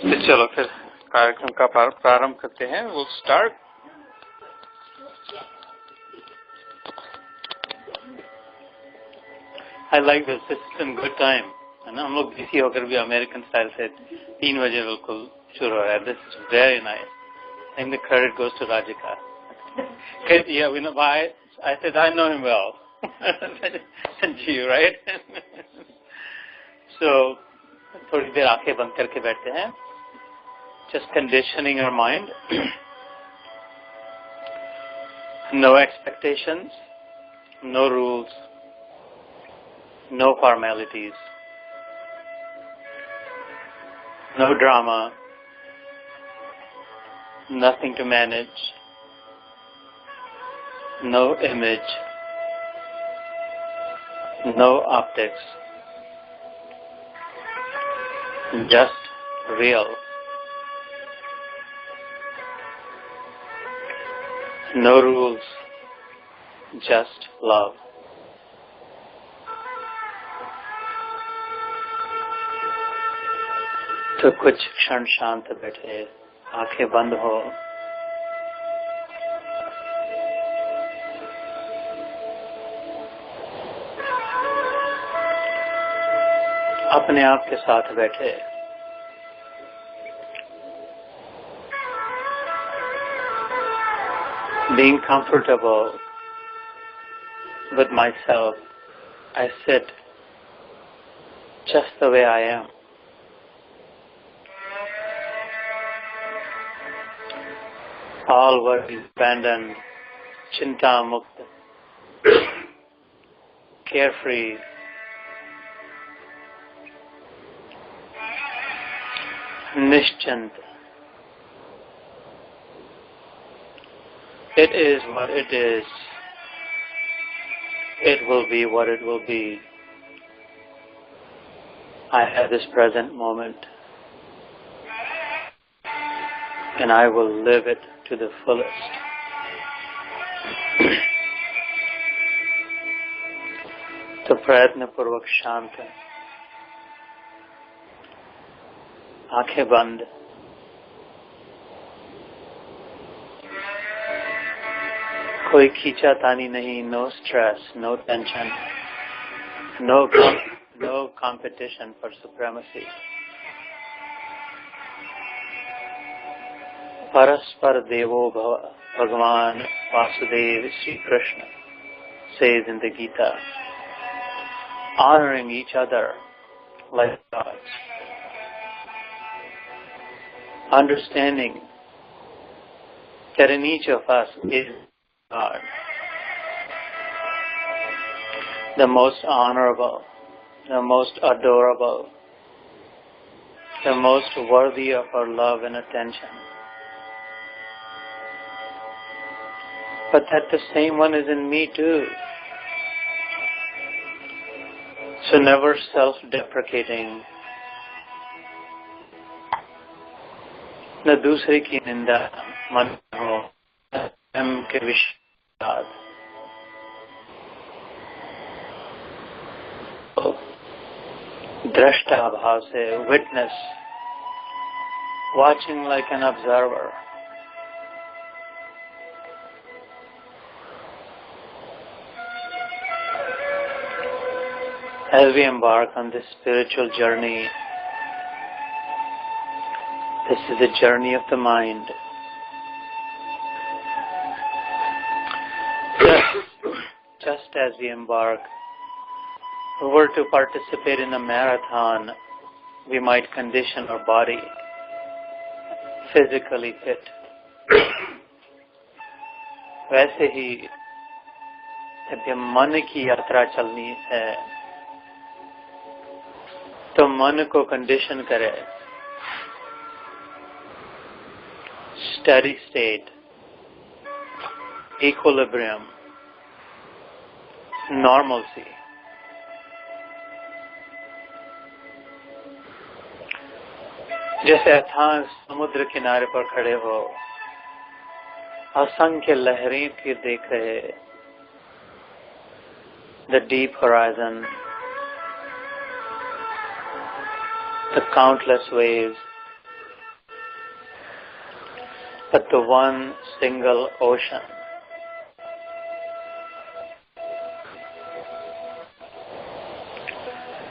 तो चलो फिर कार्यक्रम का प्रारंभ करते हैं. We'll start. I like this. It's in good time. है ना, हम लोग बिजी होकर भी अमेरिकन स्टाइल से 3 बजे बिल्कुल शुरू हो रहा है. This is very nice. And the credit goes to Rajika. Yeah, we know why. I said I know him well. And you, right? So, थोड़ी देर आंखें बंद करके बैठते हैं. Just conditioning our mind. No expectations, no rules, no formalities, no drama, nothing to manage, no image, no optics, just real. No rules, just love. तो कुछ क्षण शांत बैठे, आंखें बंद हो. अपने आप के साथ बैठे. Being comfortable with myself, I sit just the way I am. All worries abandoned, chinta mukta, carefree, nischint. It is what it is. It will be what it will be. I have this present moment, and I will live it to the fullest. तो प्रयत्न पूर्वक शांत, आंखें बंद. कोई खींचातानी नहीं, no stress, no tension, no competition for supremacy. परस्पर देवो भव, भगवान Vasudev Sri Krishna says in the Gita, honoring each other like gods, understanding that in each of us is God, the most honorable, the most adorable, the most worthy of our love and attention. But that the same one is in me too. So never self-deprecating, न दूसरे की निंदा मन हो, स्वयं के विषय drashta bhav se, witness, watching like an observer. As we embark on this spiritual journey, this is the journey of the mind. Just as we embark, if we were to participate in a marathon, we might condition our body, physically fit. वैसे ही जब मन की यात्रा चलनी है, तो मन को कंडीशन करे. Steady state, equilibrium, normalcy. जैसे अथाह समुद्र किनारे पर खड़े हो, असंख्य लहरें फिर देख रहे, the deep horizon, the countless waves, but the one single ocean.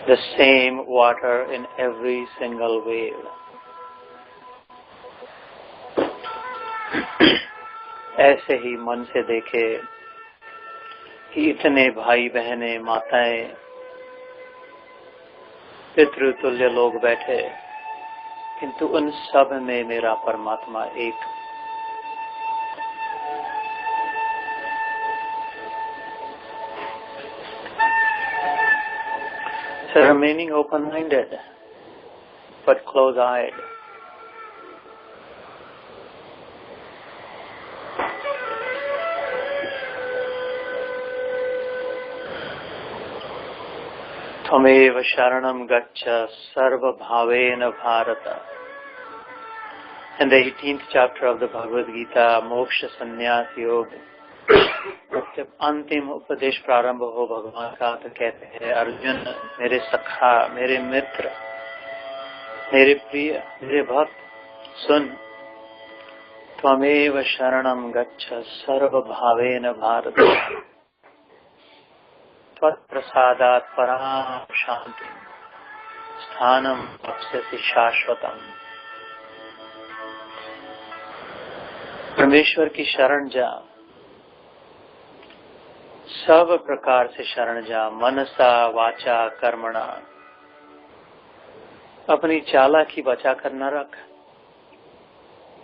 The same water in every single wave. ऐसे ही मन से देखे कि इतने भाई बहनें, माताएं, पितृतुल्य लोग बैठे, किंतु उन सब में मेरा परमात्मा एक। So remaining open-minded, but close-eyed. त्वमेव शरणं गच्छ सर्वभावेन Bharat. In the 18th chapter of the Bhagavad Gita, Moksha Sannyas Yoga, जब अंतिम उपदेश प्रारंभ हो भगवान का, तो कहते हैं, अर्जुन मेरे सखा, मेरे मित्र, मेरे प्रिय, मेरे भक्त, सुन, त्वमेव शरणं गच्छ सर्वभावेन भारत. त्वत्प्रसादात् परां शान्तिं स्थानं प्राप्स्यसि शाश्वतम्. परमेश्वर की शरण जा, सब प्रकार से शरण जा, मनसा वाचा कर्मणा. अपनी चालाकी बचा कर न रख.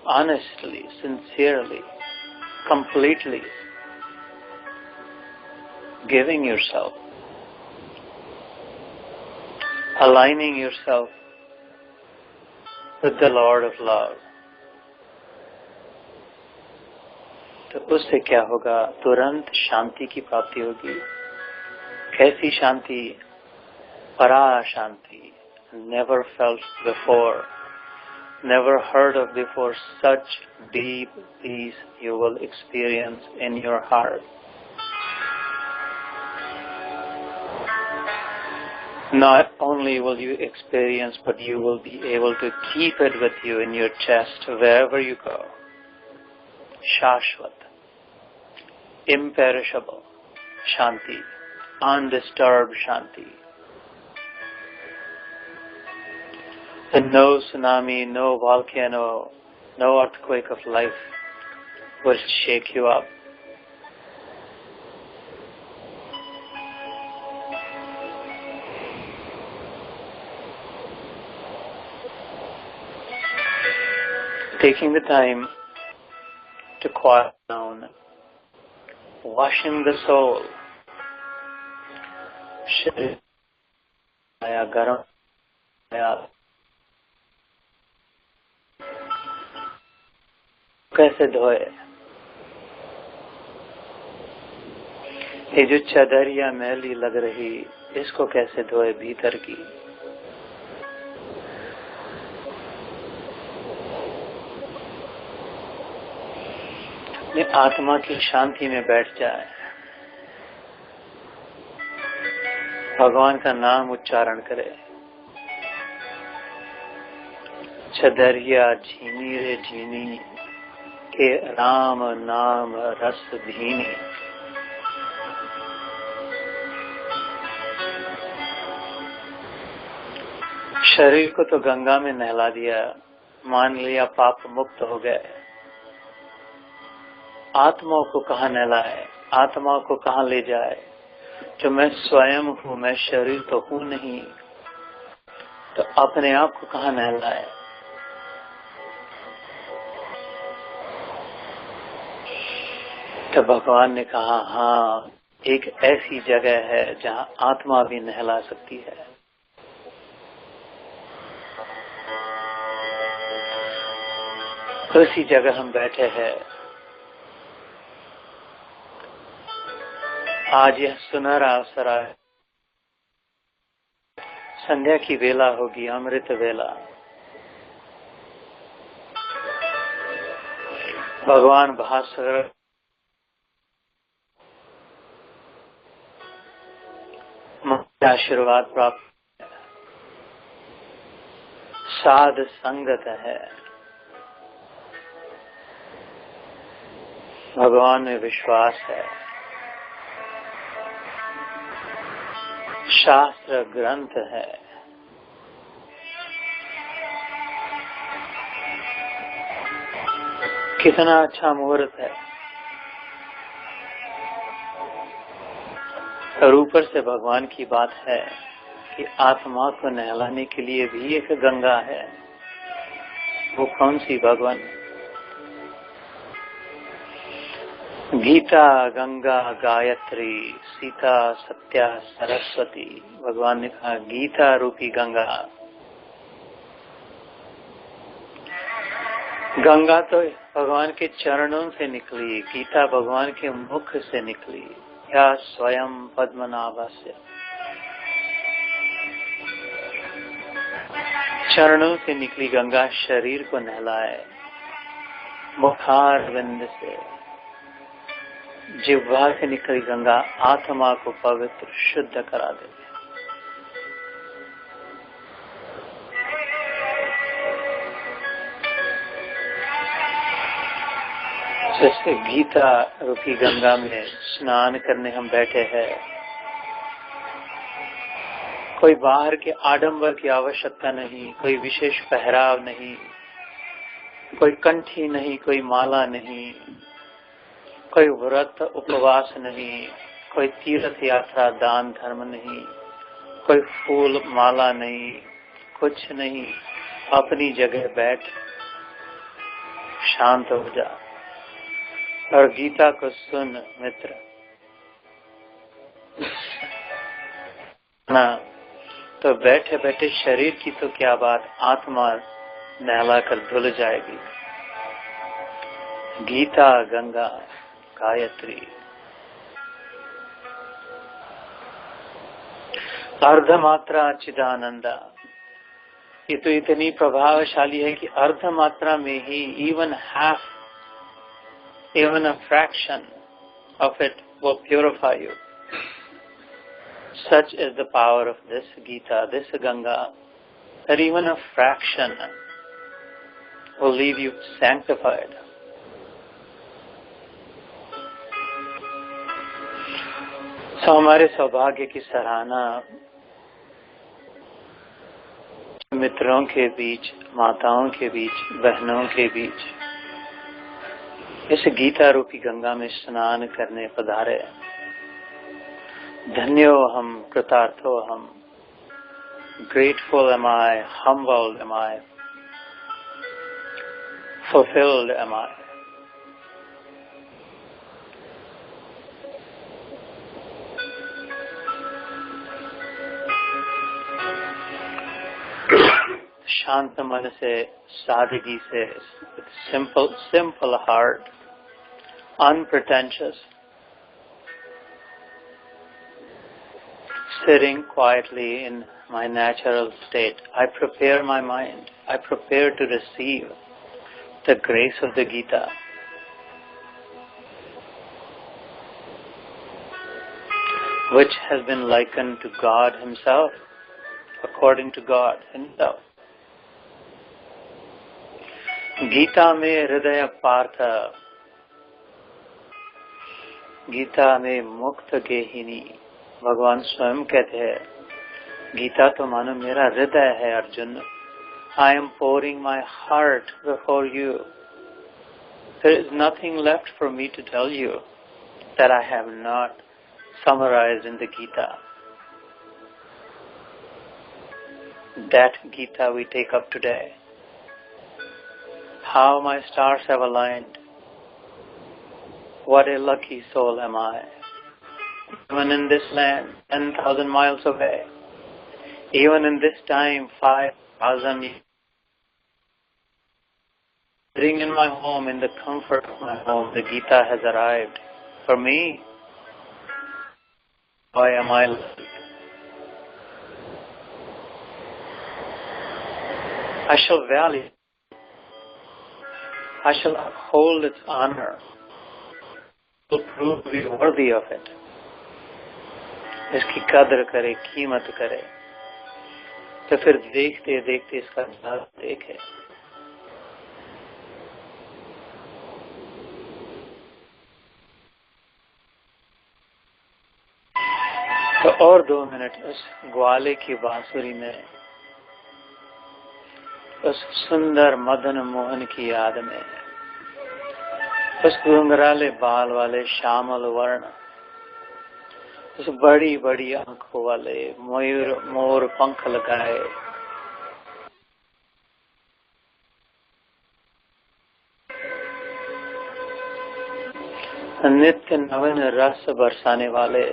Honestly, sincerely, completely giving yourself, aligning yourself with the Lord of Love. तो उससे क्या होगा? तुरंत शांति की प्राप्ति होगी. कैसी शांति? परा शांति. Never felt before, never heard of before. Such deep peace you will experience in your heart. Not only will you experience, but you will be able to keep it with you in your chest wherever you go. Shashvat, imperishable Shanti, undisturbed Shanti. And no tsunami, no volcano, no earthquake of life will shake you up. Taking the time to quiet down, washing the soul. शरीर आया, गरम आया, कैसे धोए? ये जो चादर या मैली लग रही, इसको कैसे धोए भीतर की? आत्मा की शांति में बैठ जाए, भगवान का नाम उच्चारण करे. छदरिया झीनी रे झीनी के राम नाम रस भीनी. शरीर को तो गंगा में नहला दिया, मान लिया पाप मुक्त हो गए. आत्मा को कहाँ नहलाए? आत्मा को कहाँ ले जाए? जो मैं स्वयं हूँ, मैं शरीर तो हूँ नहीं, तो अपने आप को कहाँ नहलाए? तो भगवान ने कहा, हाँ, एक ऐसी जगह है जहाँ आत्मा भी नहला सकती है. तो इसी जगह हम बैठे हैं. आज यह सुनहरा अवसर है. संध्या की वेला होगी, अमृत वेला. भगवान भास्कर आशीर्वाद प्राप्त, साध संगत है. भगवान में विश्वास है, शास्त्र ग्रंथ है, कितना अच्छा मुहूर्त है। और ऊपर से भगवान की बात है कि आत्मा को नहलाने के लिए भी एक गंगा है। वो कौन सी भगवान? गीता, गंगा, गायत्री, सीता, सत्या, सरस्वती। भगवान ने कहा गीता रूपी गंगा। गंगा तो भगवान के चरणों से निकली, गीता भगवान के मुख से निकली, या स्वयं पद्मनाभस्य। चरणों से निकली गंगा शरीर को नहलाए, मुखार बिंद से, जिह्वा से निकली गंगा आत्मा को पवित्र शुद्ध करा दे। जैसे गीता रूपी गंगा में स्नान करने हम बैठे हैं, कोई बाहर के आडंबर की आवश्यकता नहीं, कोई विशेष पहराव नहीं, कोई कंठी नहीं, कोई माला नहीं, कोई व्रत उपवास नहीं, कोई तीर्थ यात्रा दान धर्म नहीं, कोई फूल माला नहीं, कुछ नहीं। अपनी जगह बैठ शांत हो जा और गीता को सुन मित्र। ना तो बैठे बैठे शरीर की तो क्या बात, आत्मा नहला कर धुल जाएगी। गीता, गंगा, गायत्री, अर्धमात्रा चिदानंदा, ये तो इतनी प्रभावशाली है कि अर्धमात्रा में ही even half, even a fraction of it will purify you. Such is the power of this Gita, this Ganga, that even a fraction will leave you sanctified. तो हमारे सौभाग्य की सराहना मित्रों के बीच, माताओं के बीच, बहनों के बीच इस गीता रूपी गंगा में स्नान करने पधारे। धन्यो हम, कृतार्थो हम, grateful am I, humbled am I, fulfilled am I. शांत मन से, सादगी से, simple heart, unpretentious, sitting quietly in my natural state, I prepare my mind, I prepare to receive the grace of the Gita. Which has been likened to God Himself, according to God Himself. Gita में हृदय पार्थ, गीता में मुक्त गेहिनी। भगवान स्वयं कहते हैं गीता तो मानो मेरा हृदय है Arjun. I am pouring my heart before you. There is nothing left for me to tell you that I have not summarized in the Gita. That Gita we take up today. How my stars have aligned. What a lucky soul am I. Even in this land, 10,000 miles away, even in this time, 5,000 years, sitting in my home, in the comfort of my home, the Gita has arrived. For me, why am I lucky? I shall value it. I shall uphold its honor. Will prove to be worthy of it. इसकी कदर करे, कीमत करे, तो फिर देखते देखते इसका जाल देखे। और 2 मिनट उस ग्वाले की बांसुरी में, उस सुंदर मदन मोहन की याद में, उस घुंघराले बाल वाले श्यामल वर्ण, उस बड़ी बड़ी आंखों वाले मोर पंख लगाए नित्य नवीन रस बरसाने वाले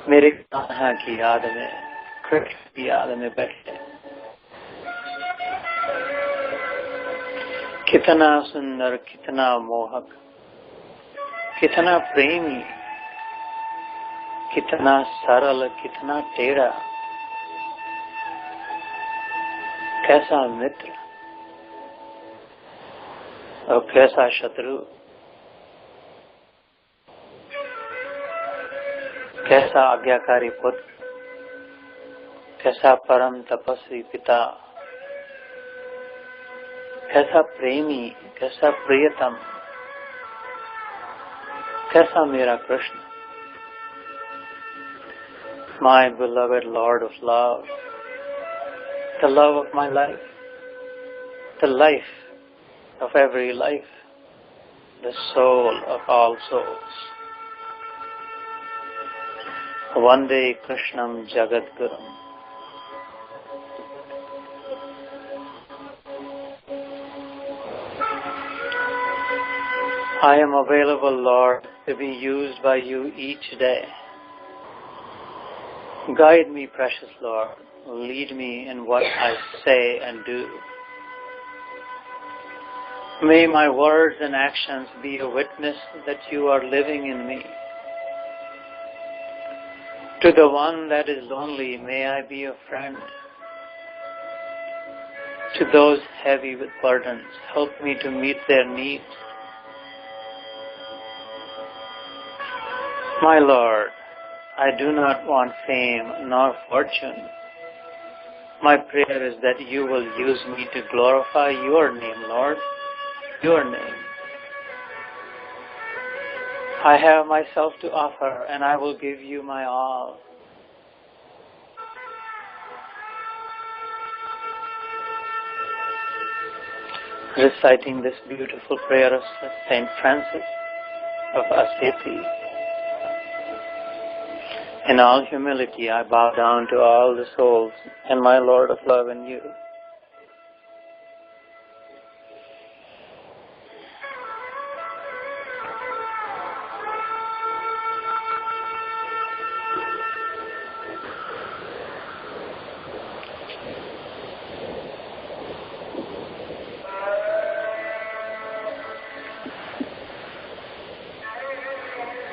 मेरे कान्हा की याद में, कृष्ण की याद में बैठे। कितना सुंदर, कितना मोहक, कितना प्रेमी, कितना सरल, कितना टेढ़ा, कैसा मित्र और कैसा शत्रु, कैसा आज्ञाकारी पुत्र, कैसा परम तपस्वी पिता, कैसा प्रेमी, कैसा प्रियतम, कैसा मेरा Krishna, my beloved Lord of love, the love of my life, the life of every life, the soul of all souls. Vande Krishnam Jagat Gurum. I am available, Lord, to be used by you each day. Guide me, precious Lord. Lead me in what I say and do. May my words and actions be a witness that you are living in me. To the one that is lonely, may I be a friend. To those heavy with burdens, help me to meet their needs. My Lord, I do not want fame nor fortune. My prayer is that you will use me to glorify your name, Lord, your name. I have myself to offer, and I will give you my all. Reciting this beautiful prayer of Saint Francis of Assisi, in all humility I bow down to all the souls and my Lord of love in you.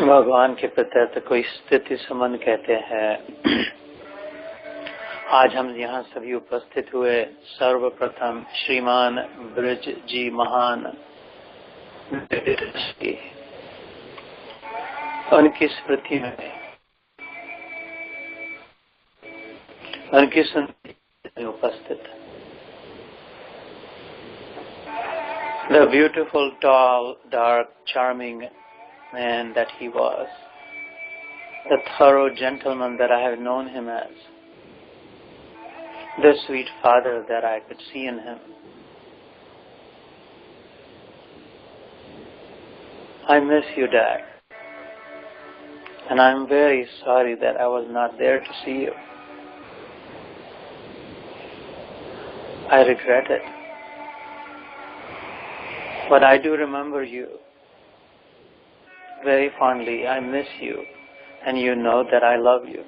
भगवान के प्रत्यर्थ कोई स्थिति संबंध कहते हैं। आज हम यहाँ सभी उपस्थित हुए सर्वप्रथम श्रीमान ब्रज जी महान उनकी स्मृति में, उनकी स्मृति में उपस्थित। The beautiful, tall, dark, charming man that he was, the thorough gentleman that I have known him as, the sweet father that I could see in him. I miss you, Dad, and I'm very sorry that I was not there to see you. I regret it, but I do remember you very fondly. I miss you, and you know that I love you.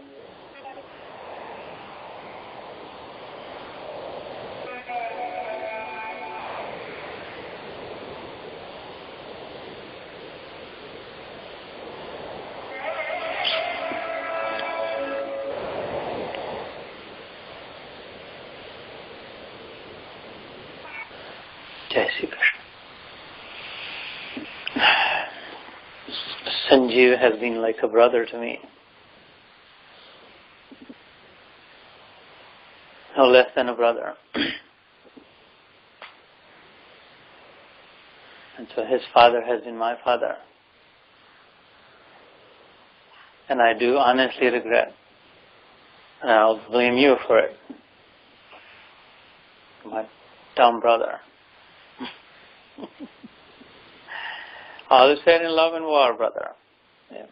Jai Shri Krishna. Sanjeev has been like a brother to me. No less than a brother. And so his father has been my father. and I do honestly regret. And I'll blame you for it. My dumb brother. All is fair in love and war, brother. Yeah.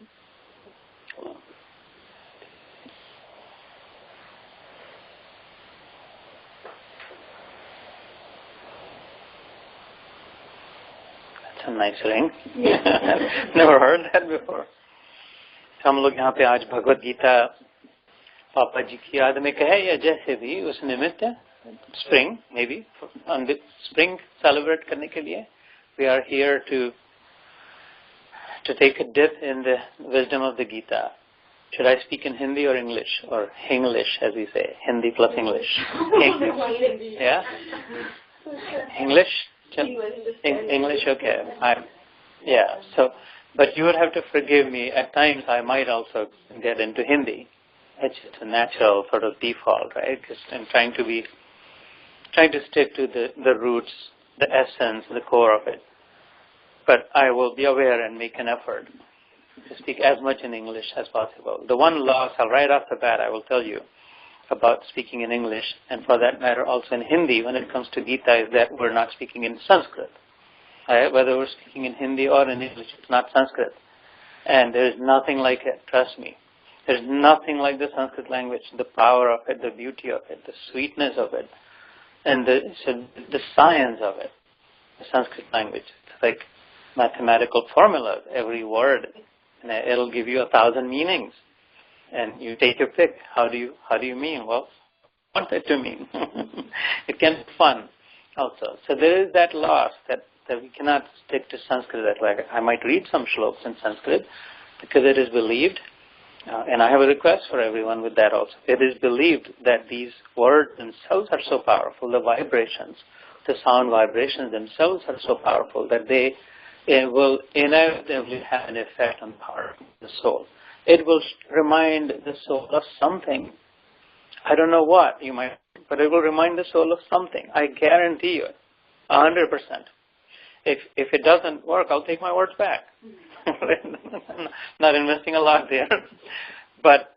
That's a nice ring. Never heard that before. हम लोग यहाँ पे आज भगवद गीता पापा जी की याद में कहे या जैसे भी उस निमित्त spring maybe on the spring celebrate करने के लिए we are here to take a dip in the wisdom of the Gita. Should I speak in Hindi or English or Hinglish as we say, Hindi plus English? Yeah, English. English, okay. Yeah. So, but you would have to forgive me. At times, I might also get into Hindi. It's just a natural sort of default, right? Because I'm trying to stick to the roots, the essence, the core of it. But I will be aware and make an effort to speak as much in English as possible. The one loss, right off the bat, I will tell you about speaking in English, and for that matter also in Hindi when it comes to Gita, is that we're not speaking in Sanskrit. Whether we're speaking in Hindi or in English, it's not Sanskrit. And there is nothing like it, trust me. There's nothing like the Sanskrit language, the power of it, the beauty of it, the sweetness of it, and the science of it, the Sanskrit language. It's like mathematical formulas, every word, and it'll give you 1,000 meanings. And you take your pick. How do you mean? Well, I want it to mean. It can be fun also. So there is that loss that we cannot stick to Sanskrit. That like I might read some shlokas in Sanskrit because it is believed, and I have a request for everyone with that also. It is believed that these words themselves are so powerful, the vibrations, the sound vibrations themselves are so powerful that they will inevitably have an effect on the power of the soul. It will remind the soul of something. I don't know what you might, but it will remind the soul of something. I guarantee you, 100%. If it doesn't work, I'll take my words back. Not investing a lot there. But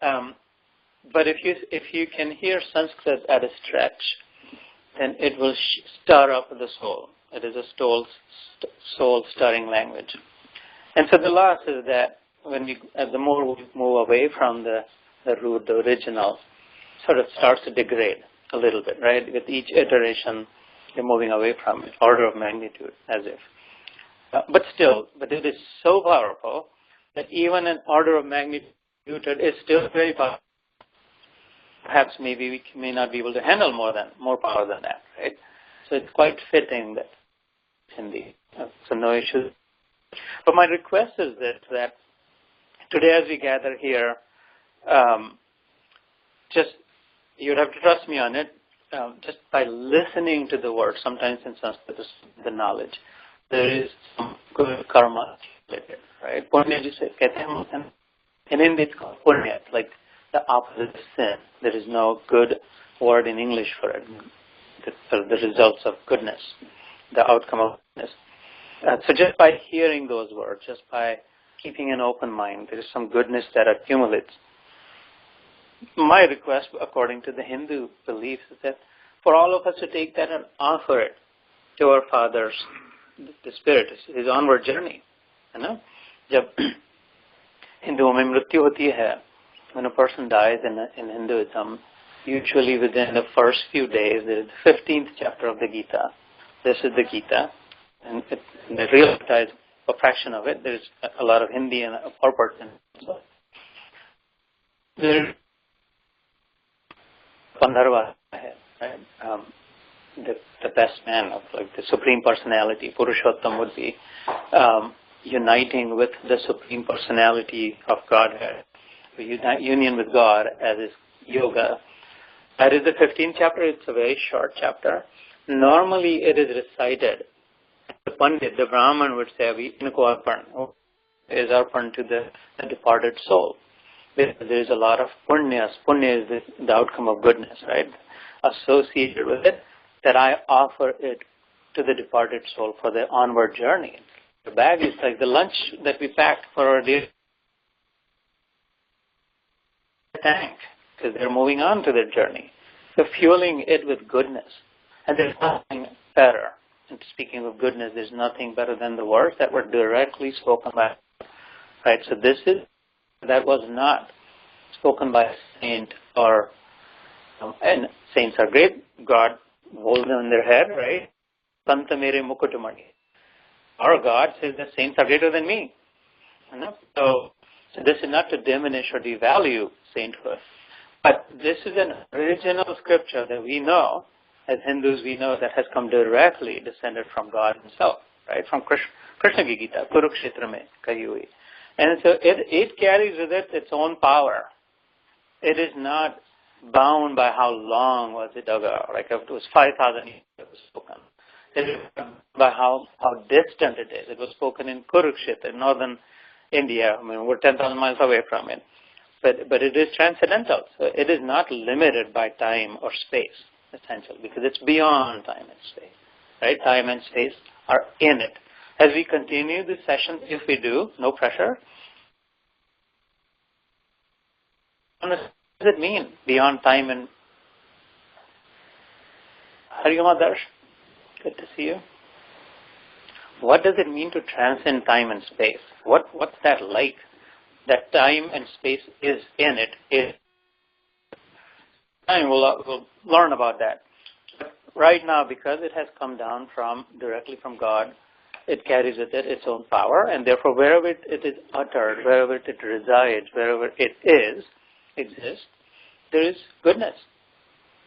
if you can hear Sanskrit at a stretch, then it will stir up the soul. It is a soul stirring language. And so the loss is that the more we move away from the root, the original, sort of starts to degrade a little bit, right? With each iteration, you're moving away from it, order of magnitude, as if. But it is so powerful that even an order of magnitude is still very powerful. Perhaps maybe we may not be able to handle more power than that, right? So it's quite fitting that Hindi. So no issues. But my request is that today as we gather here, just you'd have to trust me on it, just by listening to the words, sometimes in Sanskrit, the knowledge, there is some good karma related, right? Punya just in Hindi it's called punya, it's like the opposite of sin. There is no good word in English for it. The results of goodness, the outcome of goodness. So just by hearing those words, just by keeping an open mind, there is some goodness that accumulates. My request, according to the Hindu beliefs, is that for all of us to take that and offer it to our fathers, the spirit, his onward journey. You know, जब हिंदुओं में मृत्यु होती है, when a person dies in Hinduism, usually within the first few days, there is the 15th chapter of the Gita. This is the Gita, and the real Gita is a fraction of it. There's a lot of Hindi and purport. There's Pandharva, right? The best man of like the Supreme Personality, Purushottam would be uniting with the Supreme Personality of Godhead. Union with God as is yoga. That is the 15th chapter. It's a very short chapter. Normally it is recited. The Pandit, the Brahman would say, Inko arpan, is arpan to the departed soul. There is a lot of punyas. Punya is the outcome of goodness, right? Associated with it, that I offer it to the departed soul for the onward journey. The bag is like the lunch that we packed for our dear. tank because they're moving on to their journey. So fueling it with goodness. And there's nothing better. And speaking of goodness, there's nothing better than the words that were directly spoken by, right? So that was not spoken by a saint or, and saints are great. God holds them in their head, right? Santa mere mukutamani. Our God says that saints are greater than me. So this is not to diminish or devalue sainthood. But this is an original scripture that we know, as Hindus we know, that has come directly descended from God Himself, right? From Krishna Gita, Kurukshetra mein kahi hui. And so it carries with it its own power. It is not bound by how long was it ago, like if it was 5,000 years it was spoken. It is by how distant it is. It was spoken in Kurukshetra, in northern India. I mean, we're 10,000 miles away from it. But it is transcendental. So it is not limited by time or space, essentially, because it's beyond time and space. Right? Time and space are in it. As we continue this session, if we do, no pressure, what does it mean beyond time and... Hariyama Darsh, good to see you. What does it mean to transcend time and space? What's that like? That time and space is in it. And we'll learn about that. But right now, because it has come down directly from God, it carries with it its own power, and therefore wherever it is uttered, wherever it resides, wherever it exists, there is goodness,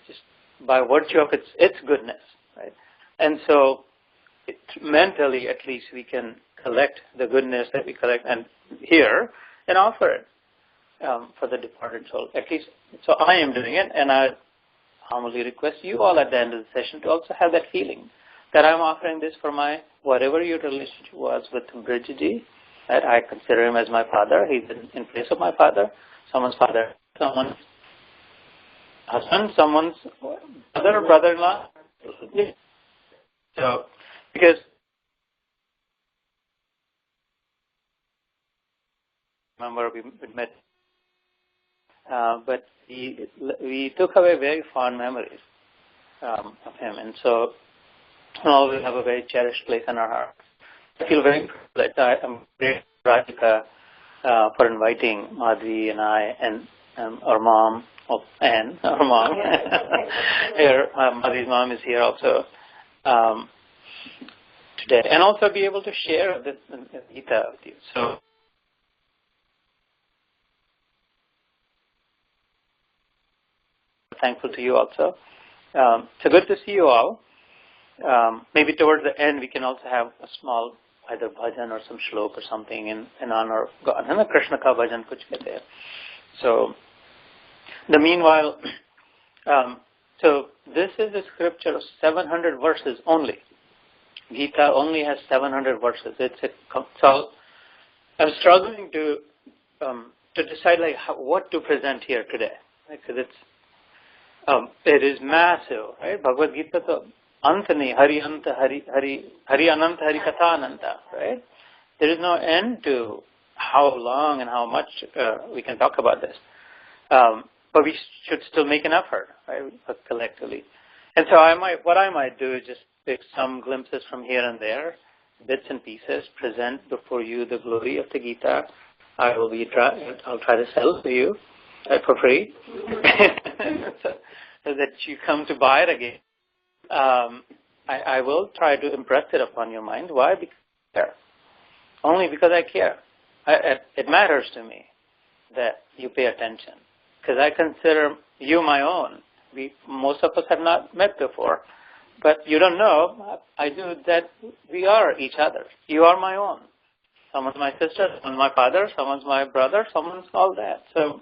just by virtue of its goodness, right? And so, mentally, at least, we can collect the goodness that we collect and hear and offer it for the departed soul. At least, so I am doing it, and I humbly request you all at the end of the session to also have that feeling that I'm offering this for whatever your relationship was with Bridgiji, that I consider him as my father. He's in place of my father, someone's father, someone's husband, someone's brother-in-law. So, because remember we met, but we took away very fond memories of him, and so we have a very cherished place in our hearts. I feel very privileged. I'm grateful to Radhika for inviting Madhvi and I and our mom, and our mom. Here, Madhvi's mom is here also today, and also be able to share this Gita with you. So. Thankful to you also. So good to see you all. Maybe towards the end we can also have a small either bhajan or some shlok or something in honor of God. And Krishna ka bhajan kuch kehte hai. So, the meanwhile, so this is a scripture of 700 verses only. Gita only has 700 verses. So I'm struggling to decide what to present here today, because it is massive, right? Bhagavad Gita to ant nahi, hari anta, hari ananta, hari katha ananta, right? There is no end to how long and how much we can talk about this. But we should still make an effort, right, collectively. And so what I might do is just pick some glimpses from here and there, bits and pieces, present before you the glory of the Gita. I'll try to sell to you for free, so that you come to buy it again. I will try to impress it upon your mind. Why? Because I care. Only because I care. It matters to me that you pay attention, because I consider you my own. Most of us have not met before, but you don't know, I do, that we are each other. You are my own. Someone's my sister, someone's my father, someone's my brother, someone's all that. So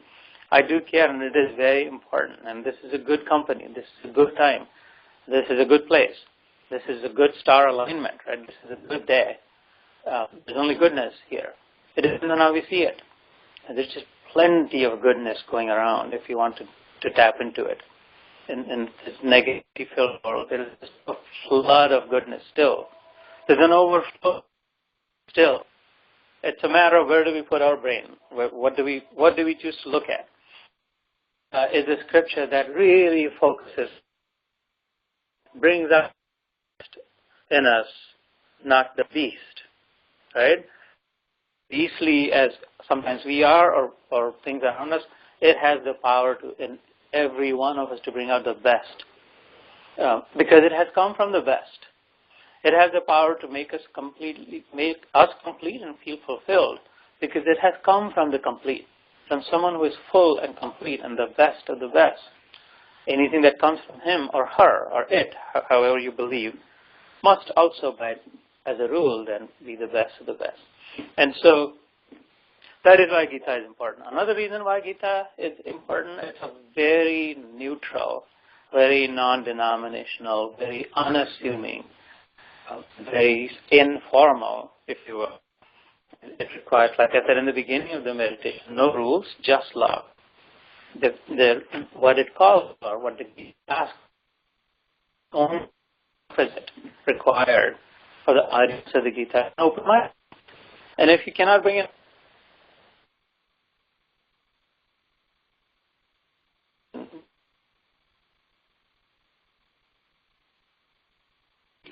I do care, and it is very important. And this is a good company. This is a good time. This is a good place. This is a good star alignment, right? This is a good day. There's only goodness here. It depends on how we see it. And there's just plenty of goodness going around if you want to tap into it. In this negative-filled world, there is a flood of goodness still. There's an overflow still. It's a matter of where do we put our brain? What do we choose to look at? is a scripture that really focuses, brings out in us, not the beast, right? Beastly as sometimes we are, or things around us, it has the power to, in every one of us, to bring out the best, because it has come from the best. It has the power to make us complete and feel fulfilled, because it has come from the complete, from someone who is full and complete and the best of the best. Anything that comes from him or her or it, however you believe, must also, as a rule, then be the best of the best. And so that is why Gita is important. Another reason why Gita is important, it's a very neutral, very non-denominational, very unassuming, very informal, if you will. It requires, like I said in the beginning of the meditation, no rules, just love. What it calls for, what the Gita asks, only opposite required for the audience of the Gita, an open mind. And if you cannot bring it,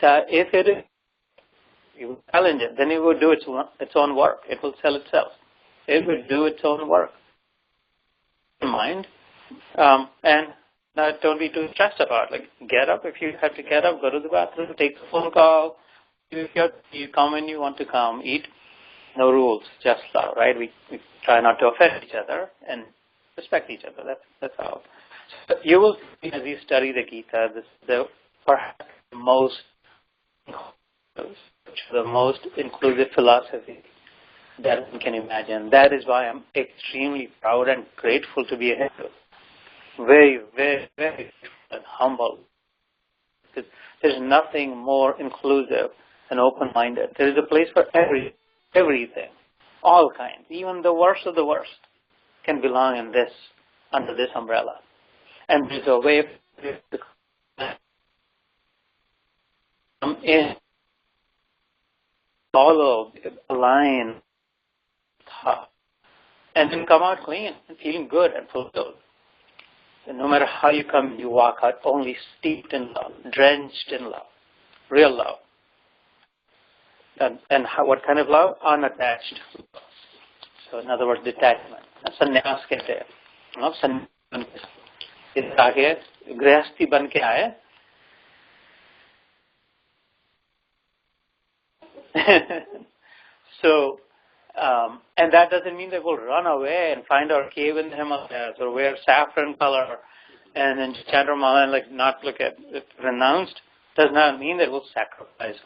if it is, you will challenge it, then it will do its own work. It will sell itself. It will do its own work. Mind. And don't be too stressed about it. Like, get up if you have to get up, go to the bathroom, take the phone call. If you come when you want to come, eat. No rules, just love, right? We try not to offend each other and respect each other. That's all. So you will see as you study the Gita, perhaps the most inclusive philosophy that one can imagine. That is why I'm extremely proud and grateful to be a Hindu. Very, very, very and humble. Because there's nothing more inclusive and open-minded. There is a place for everything, all kinds, even the worst of the worst can belong under this umbrella. And there's a way to come in, follow, align, and then come out clean and feeling good and fulfilled. And no matter how you come, you walk out only steeped in love, drenched in love, real love. And what kind of love? Unattached. So in other words, detachment. Sannyas कहते हैं. Sannyas इस आगे गृहस्थी बन के आए. So, and that doesn't mean that we'll run away and find our cave in the Himalayas or wear saffron color and then chant our mala and not look at it renounced. Does not mean that we'll sacrifice.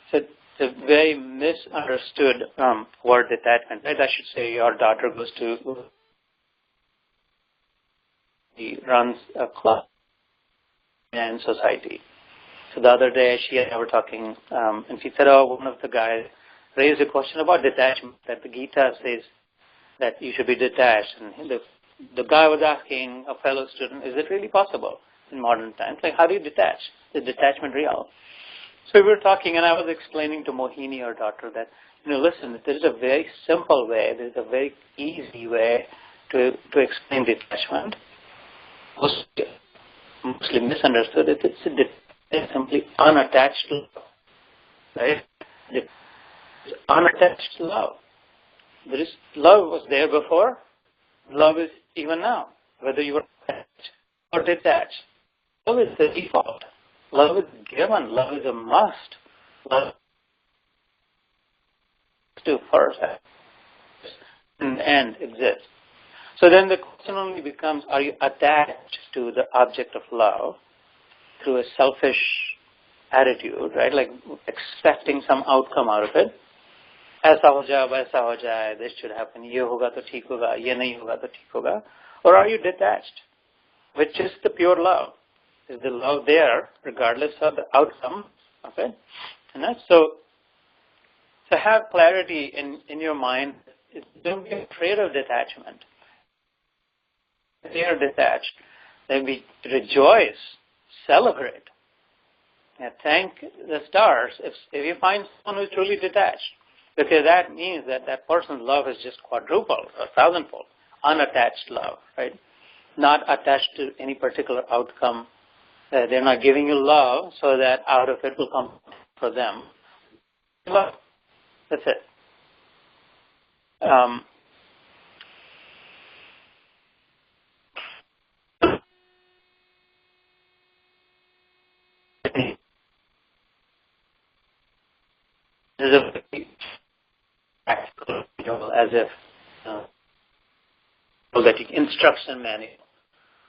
So it's a very misunderstood word, detachment. Right? I should say your daughter he runs a club in society. So the other day she and I were talking, and she said, one of the guys raised a question about detachment, that the Gita says that you should be detached. And the guy was asking a fellow student, is it really possible in modern times? Like, how do you detach? Is detachment real? So we were talking, and I was explaining to Mohini, our daughter, that, listen, there is a very simple way, there is a very easy way to explain detachment. Mostly misunderstood. It's simply unattached love, right? It's unattached love. Love was there before. Love is even now, whether you are attached or detached. Love is the default. Love is given. Love is a must. Love to first and exist. So then the question only becomes, are you attached to the object of love through a selfish attitude, right? Like expecting some outcome out of it. ऐसा हो जाए, वैसा हो जाए, this should happen, ये होगा तो ठीक होगा, ये नहीं होगा तो ठीक होगा. Or are you detached, which is the pure love? Is the love there regardless of the outcome of it? And that's so have clarity in your mind. Don't be afraid of detachment. If they are detached, then we rejoice, celebrate, and thank the stars if you find someone who is truly detached. Because that means that that person's love is just quadrupled or thousandfold. Unattached love, right? Not attached to any particular outcome. They're not giving you love so that out of it will come for them. Love. That's it. This is a very practical example, as if that instruction manual.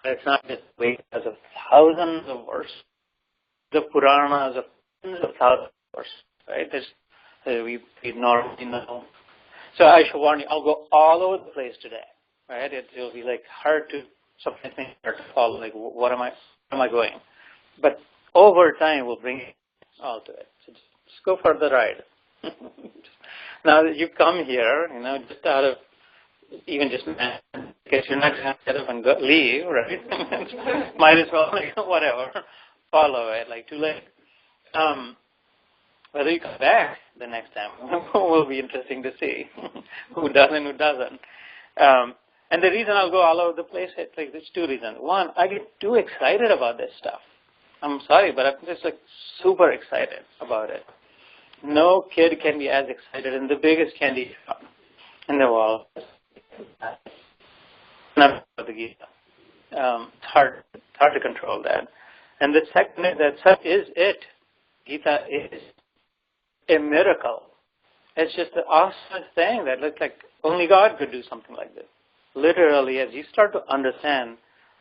It's not just weight as of thousands of verses. The Puranas of tens of thousands of verses, right? We normally know. So I should warn you, I'll go all over the place today, right? It'll be like hard to follow. Like, where am I going? But over time, we'll bring it all to it. So just go for the ride. Now that you come here, just out of even just because you're not going to get up and leave, right? Might as well, whatever, follow it, too late. Whether you come back the next time will be interesting to see who does and who doesn't. And the reason I'll go all over the place, there's two reasons. One, I get too excited about this stuff. I'm sorry, but I'm just super excited about it. No kid can be as excited in the biggest candy shop in the world. Not the Gita. It's hard to control that. And the second is that such is it. Gita is a miracle. It's just an awesome thing that looks like only God could do something like this. Literally, as you start to understand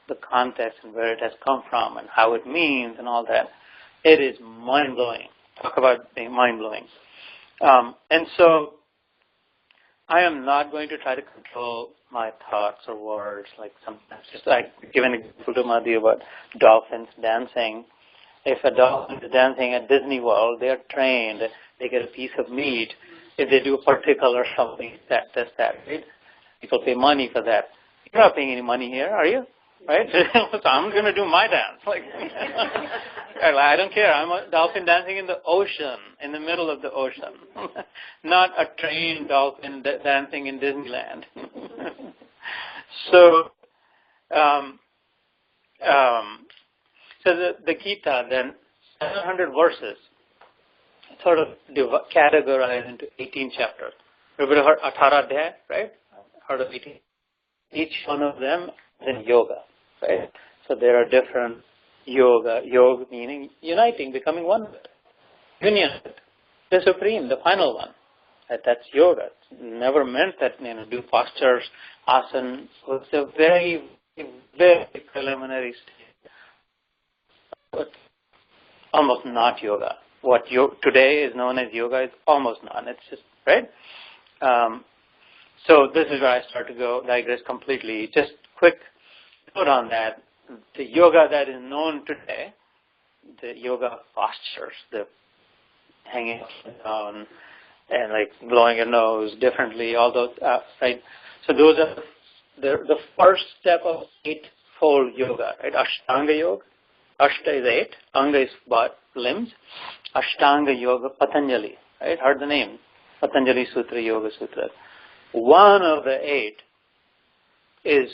the context and where it has come from and how it means and all that, it is mind-blowing. Talk about being mind-blowing. And so I am not going to try to control my thoughts or words sometimes. Just give an example to Madhu about dolphins dancing. If a dolphin is dancing at Disney World, they are trained. They get a piece of meat. If they do a particular something, that, right? People pay money for that. You're not paying any money here, are you? Right? So I'm going to do my dance. I don't care. I'm a dolphin dancing in the ocean, in the middle of the ocean. Not a trained dolphin dancing in Disneyland. So the Gita, then, 700 verses, sort of categorized into 18 chapters. Everybody heard 18 Adhyay, right? Heard of 18? Each one of them is in yoga, right? So there are different yoga meaning uniting, becoming one with it. Union with it. The supreme, the final one. That's yoga. It's never meant that, do postures, asana. So it's a very, very preliminary stage. But almost not yoga. What today is known as yoga is almost not. It's just, right? So this is where I start to digress completely. Just quick note on that. The yoga that is known today, the yoga postures, the hanging down and blowing your nose differently, all those, right? So those are the first step of eightfold yoga, right? Ashtanga yoga. Ashta is 8, Anga is limbs. Ashtanga yoga, Patanjali, right? Heard the name. Patanjali Sutra, Yoga Sutra. One of the 8 is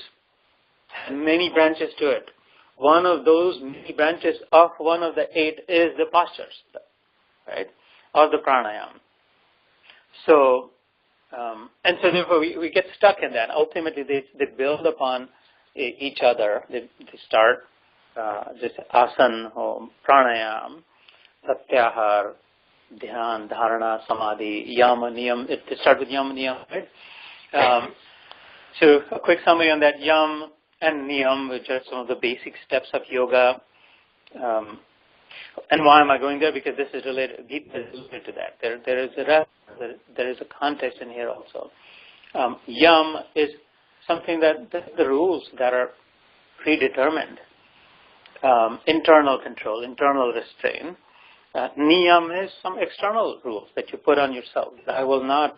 many branches to it. One of those many branches of one of the 8 is the postures, right? Or the pranayama. So, and so therefore we get stuck in that. Ultimately they build upon each other. They start this asana, pranayama, pratyahar, dhyan, dharana, samadhi, yama, niyam. It starts with yama, niyam, right? So a quick summary on that. Yam and niyam, which are some of the basic steps of yoga. And why am I going there? Because this is related. Gita is related to that. There is a context in here also. Yam is something that the rules that are predetermined. Internal control, internal restraint. Niyam is some external rules that you put on yourself. I will not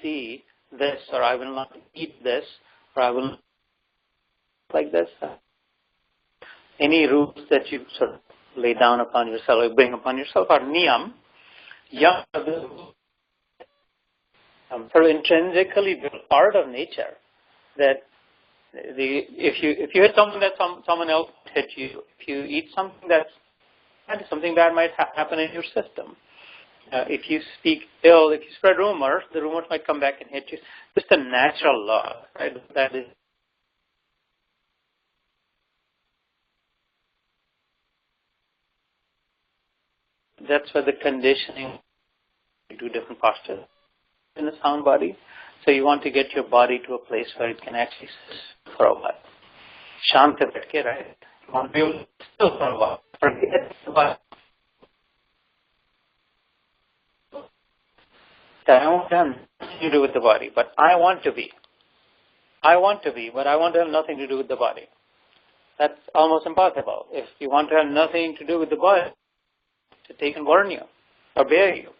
see this, or I will not eat this, or I will not like this. Any rules that you sort of lay down upon yourself or bring upon yourself are niyam. Yam sort of intrinsically part of nature. That if you hit something that someone else hit you, if you eat something that's bad, something bad might happen in your system. If you speak ill, if you spread rumors, the rumors might come back and hit you. Just a natural law, right? That is. That's where the conditioning to do different postures in a sound body. So you want to get your body to a place where it can actually sit for a while. Shanta betke, right? You want to be able to sit still for a while. Forget about that. I want to have nothing to do with the body, but I want to be. I want to be, but I want to have nothing to do with the body. That's almost impossible. If you want to have nothing to do with the body, to take and burn you or bury you.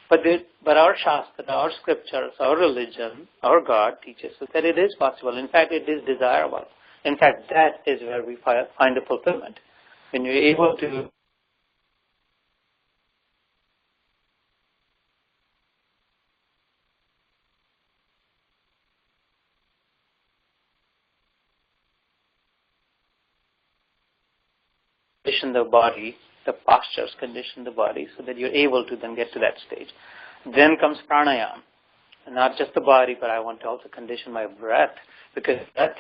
But our Shastra, our scriptures, our religion, our God teaches us that it is possible. In fact, it is desirable. In fact, that is where we find the fulfillment. When you're able to condition the body, the postures condition the body so that you're able to then get to that stage. Then comes pranayama. And not just the body, but I want to also condition my breath, because breath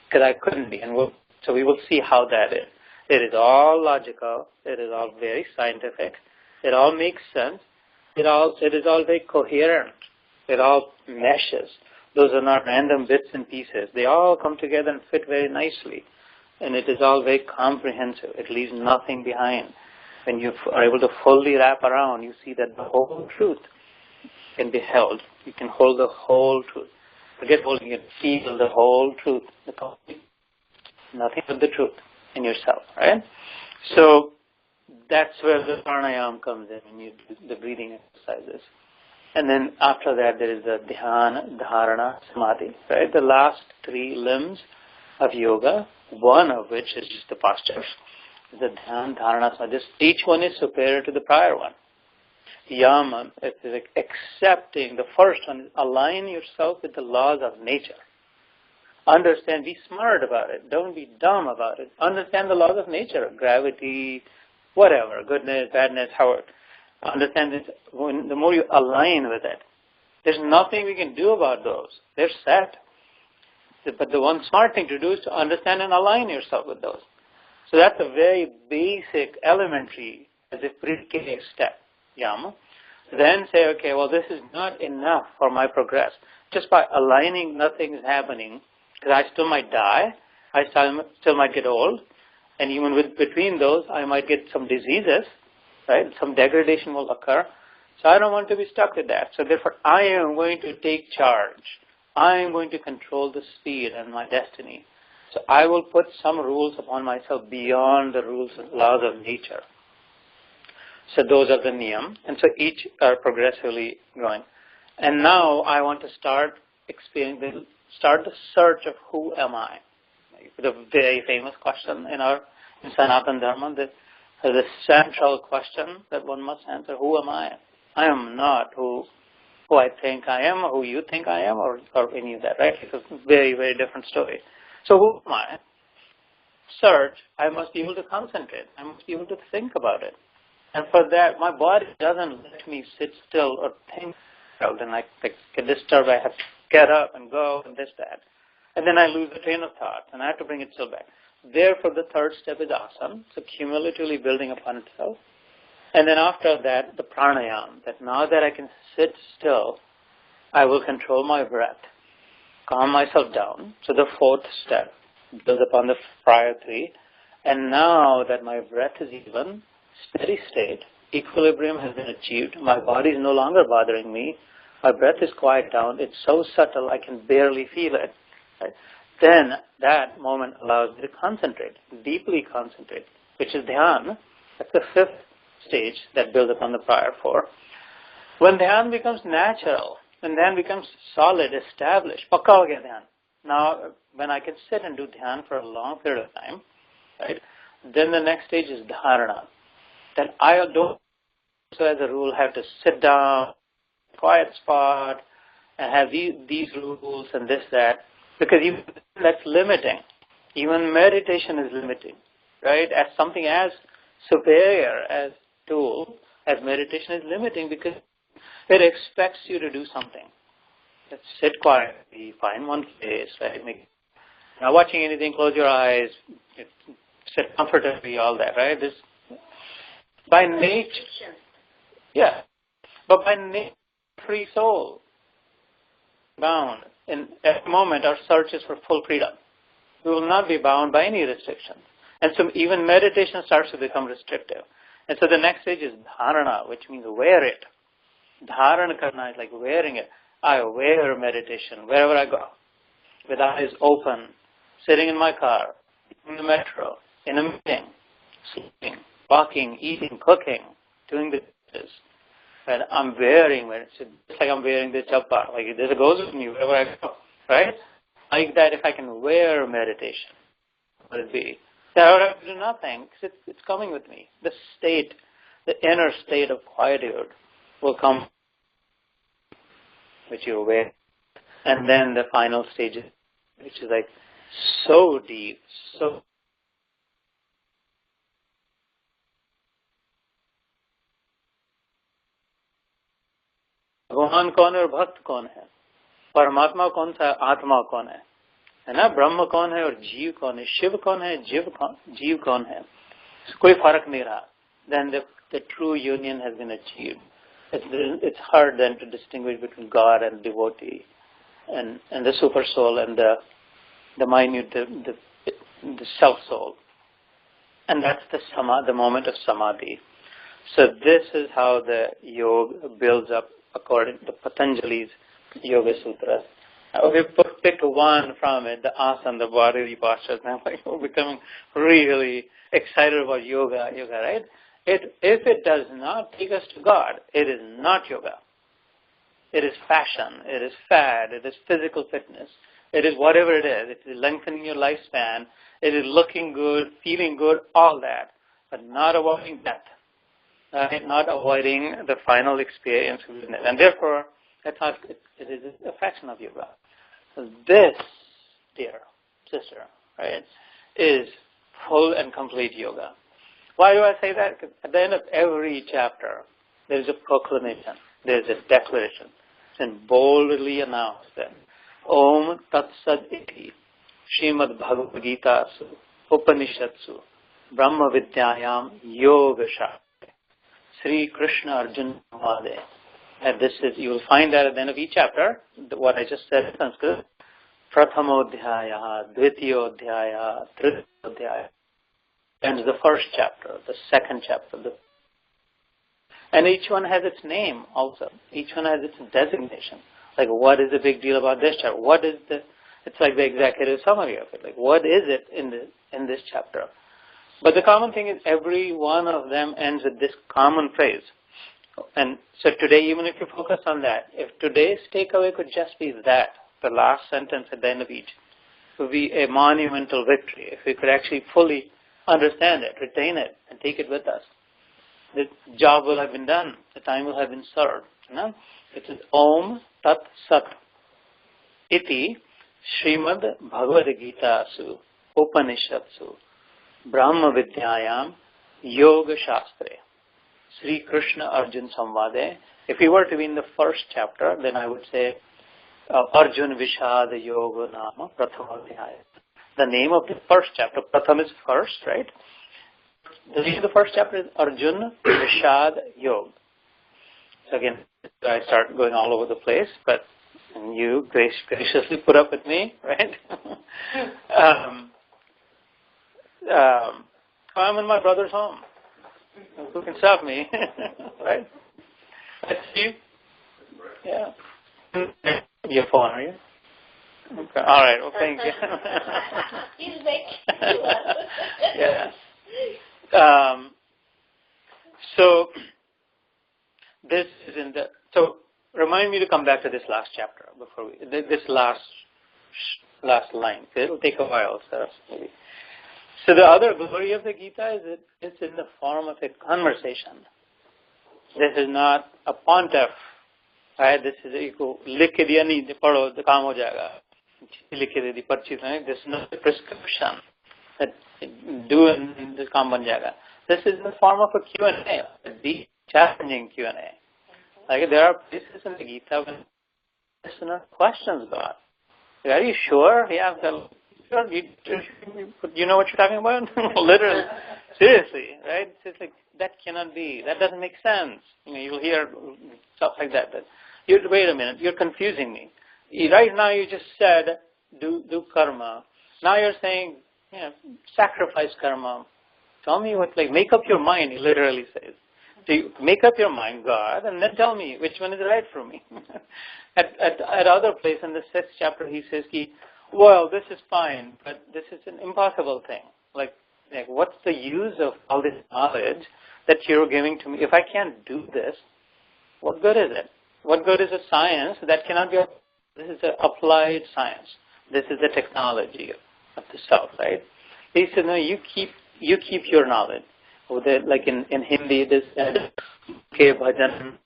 because I couldn't be. And so we will see how that is. It is all logical. It is all very scientific. It all makes sense. It is all very coherent. It all meshes. Those are not random bits and pieces. They all come together and fit very nicely. And it is all very comprehensive. It leaves nothing behind. When you are able to fully wrap around, you see that the whole truth can be held. You can hold the whole truth. Forget holding it. Feel the whole truth. Nothing but the truth in yourself, right? So that's where the pranayama comes in when you do the breathing exercises. And then after that there is the dhyana, dharana, samadhi, right? The last three limbs of yoga, one of which is just the postures. The dhyana, dharana, samadhi. Each one is superior to the prior one. Yama, it is like accepting. The first one is align yourself with the laws of nature. Understand, be smart about it. Don't be dumb about it. Understand the laws of nature, gravity, whatever, goodness, badness, however. Understand this. The more you align with it, there's nothing we can do about those. They're set. But the one smart thing to do is to understand and align yourself with those. So that's a very basic, elementary, as a pre-K step. Yama. Then say, okay, well, this is not enough for my progress. Just by aligning, nothing is happening. Because I still might die. I still might get old. And even between those, I might get some diseases. Right? Some degradation will occur. So I don't want to be stuck with that. So therefore, I am going to take charge. I am going to control the speed and my destiny. So I will put some rules upon myself beyond the rules and laws of nature. So those are the niyam. And so each are progressively growing. And now I want to start the search of who am I? The very famous question in Sanatana Dharma, the central question that one must answer, who am I? I am not who I think I am, or who you think I am, or any of that, right? It's a very, very different story. So who am I? Search, I must be able to concentrate. I must be able to think about it. And for that, my body doesn't let me sit still or think. Then I get disturbed. I have to get up and go and this, that. And then I lose the train of thought, and I have to bring it still back. Therefore, the third step is asana, so cumulatively building upon itself. And then after that, the pranayama, that now that I can sit still, I will control my breath, calm myself down. So the fourth step builds upon the prior three. And now that my breath is even, steady state, equilibrium has been achieved, my body is no longer bothering me, my breath is quiet down, it's so subtle I can barely feel it. Right? Then that moment allows me to concentrate, deeply concentrate, which is dhyana. That's the fifth stage that builds upon the prior four. When dhyana becomes natural, and then becomes solid, established. Pakka ho gaya dhyan. Now, when I can sit and do dhyan for a long period of time, right, then the next stage is dharana. That I don't, so as a rule, have to sit down, quiet spot, and have these rules and this, that, because even that's limiting. Even meditation is limiting, right? As something as superior as tool, as meditation is limiting because it expects you to do something. Just sit quietly, find one place, right? Not watching anything, close your eyes, sit comfortably, all that, right? This, by nature, yeah, but by nature, free soul, bound. And at the moment, our search is for full freedom. We will not be bound by any restriction. And so even meditation starts to become restrictive. And so the next stage is dharana, which means wear it. Dharana karna is like wearing it. I wear meditation wherever I go, with eyes open, sitting in my car, in the metro, in a meeting, sleeping, walking, eating, cooking, doing the dishes. And I'm wearing it. It's just like I'm wearing this jabba. Like this goes with me wherever I go, right? Like that, if I can wear meditation, what would it be? Then I would have to do nothing because it's coming with me. The state, the inner state of quietude will come, which you wear. And then the final stage, which is like so deep, so भगवान कौन है और भक्त कौन है, परमात्मा कौन सा, आत्मा कौन है ना, ब्रह्म कौन है और जीव कौन है, शिव कौन है, जीव कौन है, कोई फर्क नहीं रहा. Then the true union has been achieved. It's hard then to distinguish between God and devotee, and the super soul and the minute, the self soul, and that's the moment of samadhi. So this is how the yoga builds up according to Patanjali's Yoga Sutras. We picked one from it, the asana, the bodily postures. Now we're becoming really excited about yoga, right? If it does not take us to God, it is not yoga. It is fashion, it is fad, it is physical fitness, it is whatever it is. It is lengthening your lifespan, it is looking good, feeling good, all that, but not avoiding death. Not avoiding the final experience of it. And therefore, that's not, it is a fraction of yoga. So this, dear sister, right, is full and complete yoga. Why do I say that? Because at the end of every chapter, there is a proclamation, there is a declaration. It's been boldly announced that Om Tat Sad Iti Srimad Bhagavad Gita Upanishatsu Brahma Vidyayam Yoga Shastra Sri Krishna Arjuna Vade. And this is, you will find that at the end of each chapter, what I just said in Sanskrit, Prathamodhyaya, Dvitiyodhyaya, Tritiyodhyaya, and the first chapter, the second chapter. And each one has its name also. Each one has its designation. Like, what is the big deal about this chapter? What is it's like the executive summary of it. Like, what is it in this chapter? But the common thing is every one of them ends with this common phrase. And so today, even if you focus on that, if today's takeaway could just be that, the last sentence at the end of each, it would be a monumental victory. If we could actually fully understand it, retain it, and take it with us, the job will have been done. The time will have been served. You know? It is Om Tat Sat Iti Srimad Bhagavad Gita Su Upanishatsu Brahma Vidyayam Yoga Shastre Sri Krishna Arjun Samvade. If we were to be in the first chapter, then I would say Arjun Vishad Yoga Nama Prathamadhyaya. The name of the first chapter, Pratham is first, right? The name of the first chapter is Arjun Vishad Yoga. So again, I start going all over the place, but you graciously put up with me, right? I'm in my brother's home. Who can stop me? Right? That's you? Yeah. Your phone, are you? Okay. All right. Well, thank you. He's making Yeah. So this is in the. So remind remind me to come back to this last chapter before this last line. It'll take a while, so maybe. So the other glory of the Gita is it's in the form of a conversation. This is not a pontiff, right? This is equal. Likh diya nahi padho to kaam ho jayega. Likh di parchi nahi. This is not a prescription that do and this kaam ban jayega. This is in the form of a Q&A, a deep, challenging Q&A. Like there are places in the Gita when listener questions God. Are you sure? Yeah, you know what you're talking about? Literally. Seriously, right? It's like, that cannot be. That doesn't make sense. You'll hear stuff like that. Wait a minute, you're confusing me. Right now you just said, do karma. Now you're saying, sacrifice karma. Tell me make up your mind, he literally says. So you make up your mind, God, and then tell me which one is right for me. At other place in the 6th chapter, he says, well, this is fine, but this is an impossible thing. Like what's the use of all this knowledge that you're giving to me? If I can't do this, what good is it? What good is a science that cannot be? This is an applied science. This is the technology of the self, right? He said, no, you keep your knowledge. Like in Hindi, it is ke bhajan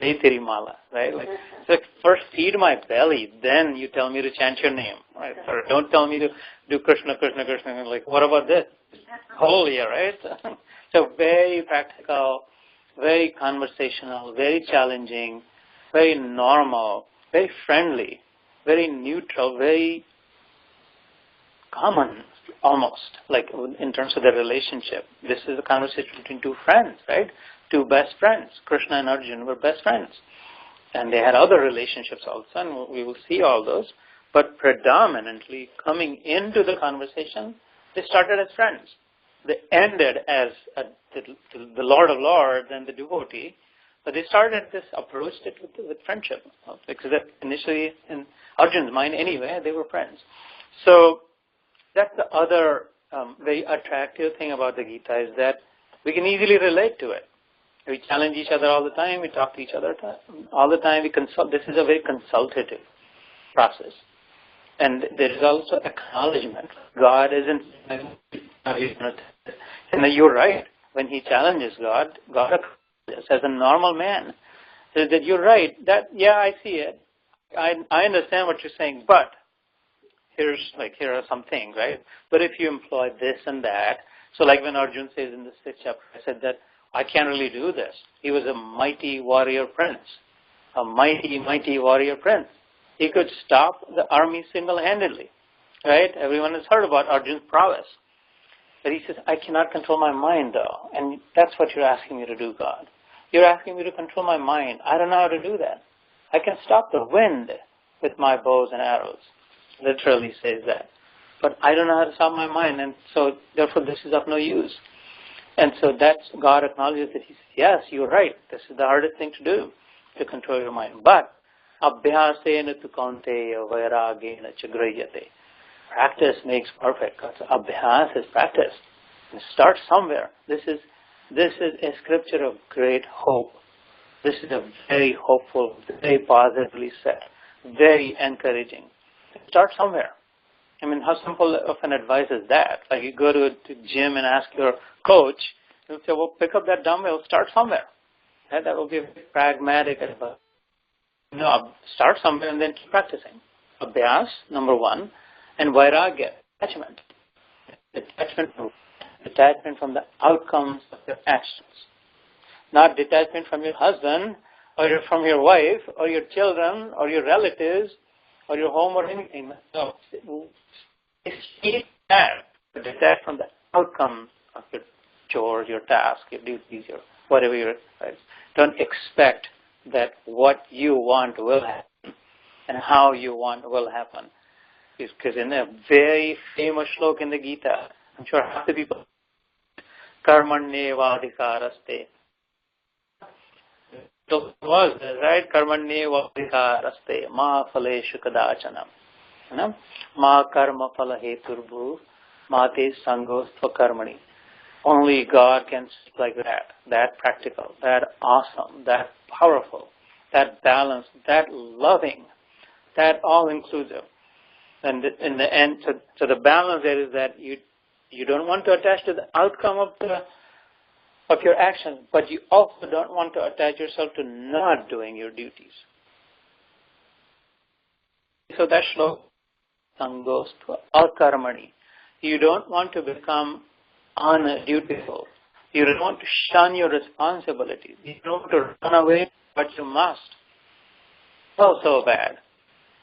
nahi teri mala, right? So first feed my belly, then you tell me to chant your name, right? Or don't tell me to do Krishna, Krishna, Krishna. Like, what about this? Holy, right? So very practical, very conversational, very challenging, very normal, very friendly, very neutral, very common, almost, like in terms of the relationship. This is a conversation between two friends, right? Two best friends. Krishna and Arjuna were best friends. And they had other relationships also, and we will see all those. But predominantly, coming into the conversation, they started as friends. They ended as the Lord of Lords and the devotee, but they approached it with friendship. Because initially, in Arjuna's mind anyway, they were friends. So that's the other very attractive thing about the Gita, is that we can easily relate to it. We challenge each other all the time. We talk to each other all the time. We consult. This is a very consultative process. And there is also acknowledgement. God isn't, and you're right. When he challenges God acknowledges as a normal man. Says that you're right. Yeah, I see it. I understand what you're saying, but here are some things, right? But if you employ this and that, so like when Arjuna says in the 6th chapter, I said that I can't really do this. He was a mighty warrior prince, a mighty, mighty warrior prince. He could stop the army single-handedly, right? Everyone has heard about Arjuna's prowess. But he says, I cannot control my mind, though. And that's what you're asking me to do, God. You're asking me to control my mind. I don't know how to do that. I can stop the wind with my bows and arrows. Literally says that. But I don't know how to stop my mind, and so therefore this is of no use. And so that's, God acknowledges that he says, yes, you're right. This is the hardest thing to do, to control your mind. But abhyasena tu kaunteya vairagena cha grayate. Practice makes perfect. Abhyas is practice. And start somewhere. This is a scripture of great hope. This is a very hopeful, very positively said, very encouraging. Start somewhere. I mean, how simple of an advice is that? Like you go to a gym and ask your coach, he'll say, well, pick up that dumbbell, start somewhere. That will be a very pragmatic advice. No, start somewhere and then keep practicing. Abhyas, number one, and vairagya, detachment. Detachment from the outcomes of your actions. Not detachment from your husband, or from your wife, or your children, or your relatives, or your home, or anything. No. Detach from the outcome of your chores, your tasks, your duties, your whatever your right. Don't expect that what you want will happen and how you want will happen. Because in a very famous shloka in the Gita, I'm sure half the people, karmanyevadhikaraste. So it was, right? Karmanyevadhikaraste ma phaleshu kadachanam. Ma karma phala heturbu ma te sangostva karmani. Only God can speak like that practical, that awesome, that powerful, that balanced, that loving, that all-inclusive. And in the end, so the balance there is that you don't want to attach to the outcome of your actions, but you also don't want to attach yourself to not doing your duties. So that shlok goes to akarmani. You don't want to become undutiful. You don't want to shun your responsibilities. You don't want to run away, but you must. So bad.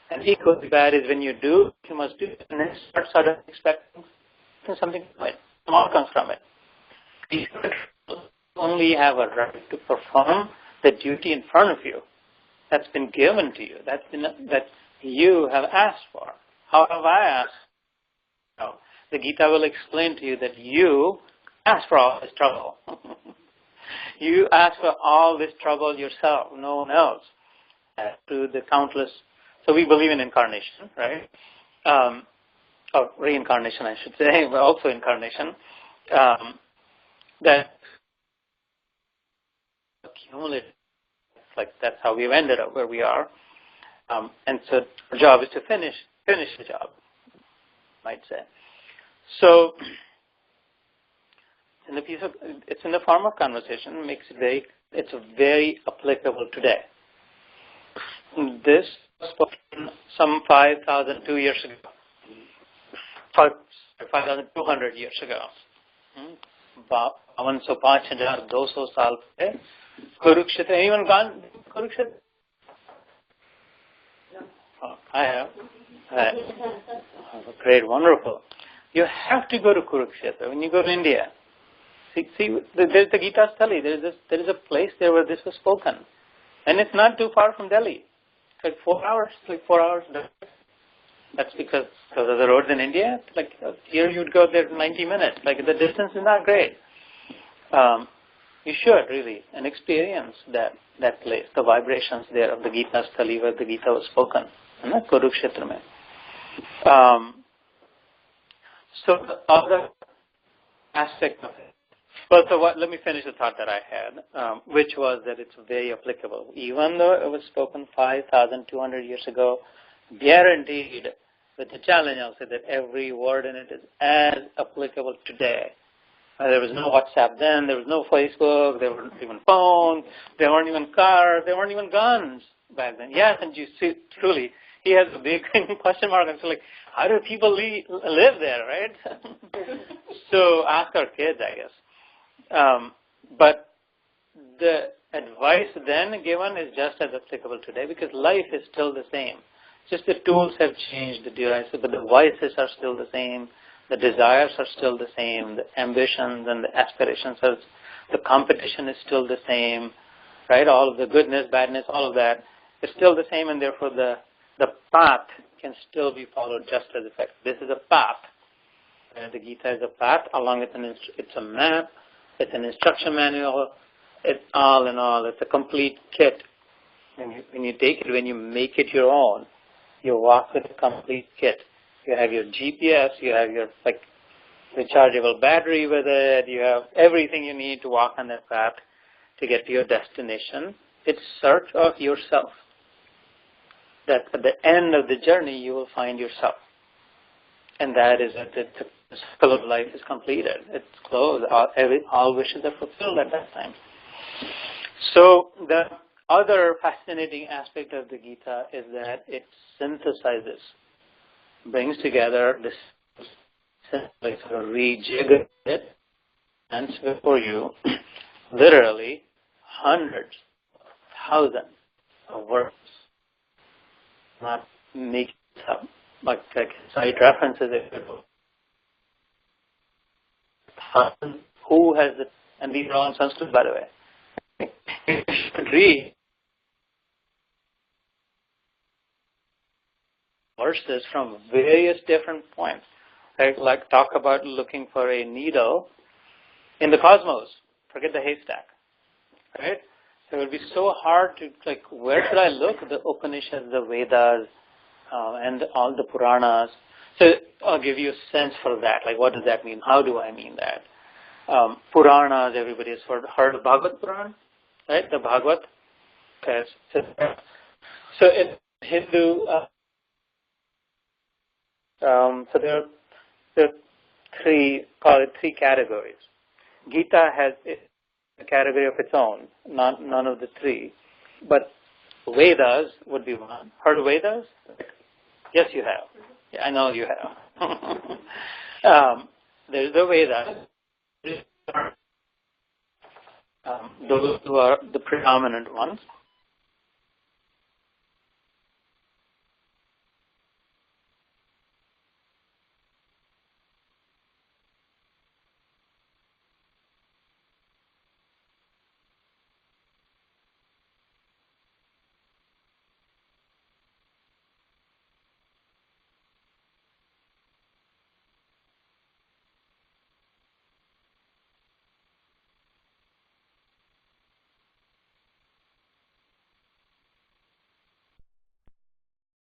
And equally bad is when you do, you must do it, and then start suddenly expecting something from it. Some outcomes from it. You only have a right to perform the duty in front of you. That's been given to you. That you have asked for. How have I asked? No. The Gita will explain to you that you asked for all this trouble. You asked for all this trouble yourself, no one else. Through the countless. So we believe in incarnation, right? Or reincarnation, I should say, but also incarnation. That accumulated, like that's how we've ended up where we are. And so our job is to finish the job, might say. So it's in the form of conversation. It's very applicable today. This was spoken some 5,002 years ago. 5,200 years ago. 5,200 साल पहले Kurukshetra. Anyone gone Kurukshetra? No. Oh, I have. Great, wonderful. You have to go to Kurukshetra when you go to India. See, there's the Gita Stali. There is a place there where this was spoken, and it's not too far from Delhi. It's like 4 hours. That's because of the roads in India. Like here, you'd go there in 90 minutes. Like the distance is not great. You should really and experience that place, the vibrations there of the Gita Stali where the Gita was spoken, and that Kurukshetra mein. So the other aspect of it. Well, so let me finish the thought that I had, which was that it's very applicable. Even though it was spoken 5,200 years ago, guaranteed with the challenge also that every word in it is as applicable today. There was no WhatsApp then, there was no Facebook, there weren't even phones, there weren't even cars, there weren't even guns back then. Yes, and you see, truly, he has a big question mark. And so like, how do people live there, right? So ask our kids, I guess. But the advice then given is just as applicable today because life is still the same. Just the tools have changed, the devices, but the vices are still the same. The desires are still the same. The ambitions and the aspirations are, the competition is still the same, right? All of the goodness, badness, all of that is still the same, and therefore the path can still be followed just as effective. This is a path. The Gita is a path along with it's a map, it's an instruction manual, it's all in all, it's a complete kit. When you take it, when you make it your own, you walk with a complete kit. You have your GPS, you have your rechargeable battery with it, you have everything you need to walk on that path to get to your destination. It's search of yourself. That at the end of the journey you will find yourself. And that is that the circle of life is completed. It's closed. All wishes are fulfilled at that time. So the other fascinating aspect of the Gita is that it synthesizes, brings together this, like sort of rejigger it, and before you, literally hundreds, thousands of words. Not make it up, like side references it. Who has it? And these are all in Sanskrit, by the way. You should read verses from various different points. Like talk about looking for a needle in the cosmos. Forget the haystack, right? So it would be so hard to, where should I look? The Upanishads, the Vedas, and all the Puranas. So I'll give you a sense for that. Like, what does that mean? How do I mean that? Puranas, everybody has heard of Bhagavad Puran, right? The Bhagavad. Okay. So in Hindu, so there are three categories. Gita has a category of its own, none of the three. But Vedas would be one. Heard of Vedas? Yes, you have. Yeah, I know you have. There's the Vedas. Those who are the predominant ones.